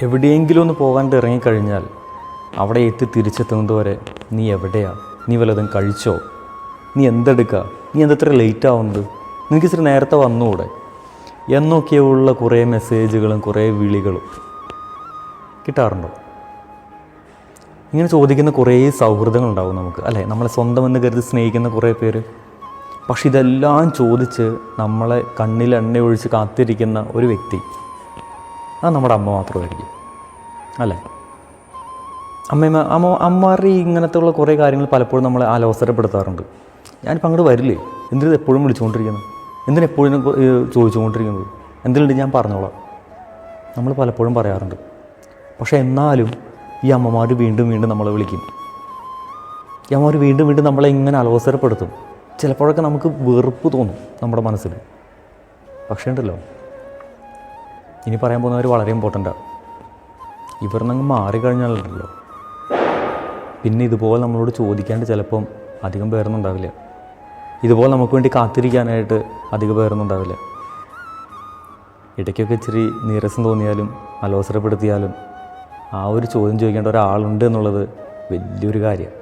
എവിടെയെങ്കിലും ഒന്ന് പോകാണ്ട് ഇറങ്ങിക്കഴിഞ്ഞാൽ അവിടെ എത്തി തിരിച്ചെത്തുന്നത് വരെ നീ എവിടെയാ, നീ വല്ലതും കഴിച്ചോ, നീ എന്തെടുക്കുക, നീ എന്തത്ര ലേറ്റ് ആവുന്നത്, നിനക്ക് ഇച്ചിരി നേരത്തെ വന്നുകൂടെ എന്നൊക്കെയുള്ള കുറേ മെസ്സേജുകളും കുറേ വിളികളും കിട്ടാറുണ്ടോ? ഇങ്ങനെ ചോദിക്കുന്ന കുറേ സൗഹൃദങ്ങളുണ്ടാവും നമുക്ക്, അല്ലേ? നമ്മളെ സ്വന്തമെന്ന് കരുതി സ്നേഹിക്കുന്ന കുറേ പേര്. പക്ഷെ ഇതെല്ലാം ചോദിച്ച് നമ്മളെ കണ്ണിൽ എണ്ണ ഒഴിച്ച് കാത്തിരിക്കുന്ന ഒരു വ്യക്തി, അത് നമ്മുടെ അമ്മ മാത്രമായിരിക്കും, അല്ലേ? അമ്മമാരുടെ ഇങ്ങനത്തെ ഉള്ള കുറേ കാര്യങ്ങൾ പലപ്പോഴും നമ്മളെ അലോസരപ്പെടുത്താറുണ്ട്. ഞാനിപ്പോൾ അങ്ങോട്ട് വരില്ലേ, എന്തിനത് എപ്പോഴും വിളിച്ചുകൊണ്ടിരിക്കുന്നത്, എന്തിനെപ്പോഴും ചോദിച്ചുകൊണ്ടിരിക്കുന്നത്, എന്തിനുണ്ട് ഞാൻ പറഞ്ഞോളാം, നമ്മൾ പലപ്പോഴും പറയാറുണ്ട്. പക്ഷേ എന്നാലും ഈ അമ്മമാർ വീണ്ടും വീണ്ടും നമ്മളെ വിളിക്കും. ഈ അമ്മമാർ വീണ്ടും വീണ്ടും നമ്മളെ ഇങ്ങനെ അലോസരപ്പെടുത്തും. ചിലപ്പോഴൊക്കെ നമുക്ക് വെറുപ്പ് തോന്നും നമ്മുടെ മനസ്സിൽ. പക്ഷേ ഉണ്ടല്ലോ, ഇനി പറയാൻ പോകുന്നവർ വളരെ ഇമ്പോർട്ടൻ്റാണ്. ഇവരിന്നങ്ങ് മാറിക്കഴിഞ്ഞാലുണ്ടല്ലോ, പിന്നെ ഇതുപോലെ നമ്മളോട് ചോദിക്കാണ്ട് ചിലപ്പം അധികം പേരൊന്നും ഉണ്ടാവില്ല. ഇതുപോലെ നമുക്ക് വേണ്ടി കാത്തിരിക്കാനായിട്ട് അധികം പേരൊന്നും ഉണ്ടാവില്ല. ഇടയ്ക്കൊക്കെ ഇച്ചിരി നീരസം തോന്നിയാലും അലോസരപ്പെടുത്തിയാലും ആ ഒരു ചോദ്യം ചോദിക്കേണ്ട ഒരാളുണ്ട് എന്നുള്ളത് വലിയൊരു കാര്യമാണ്.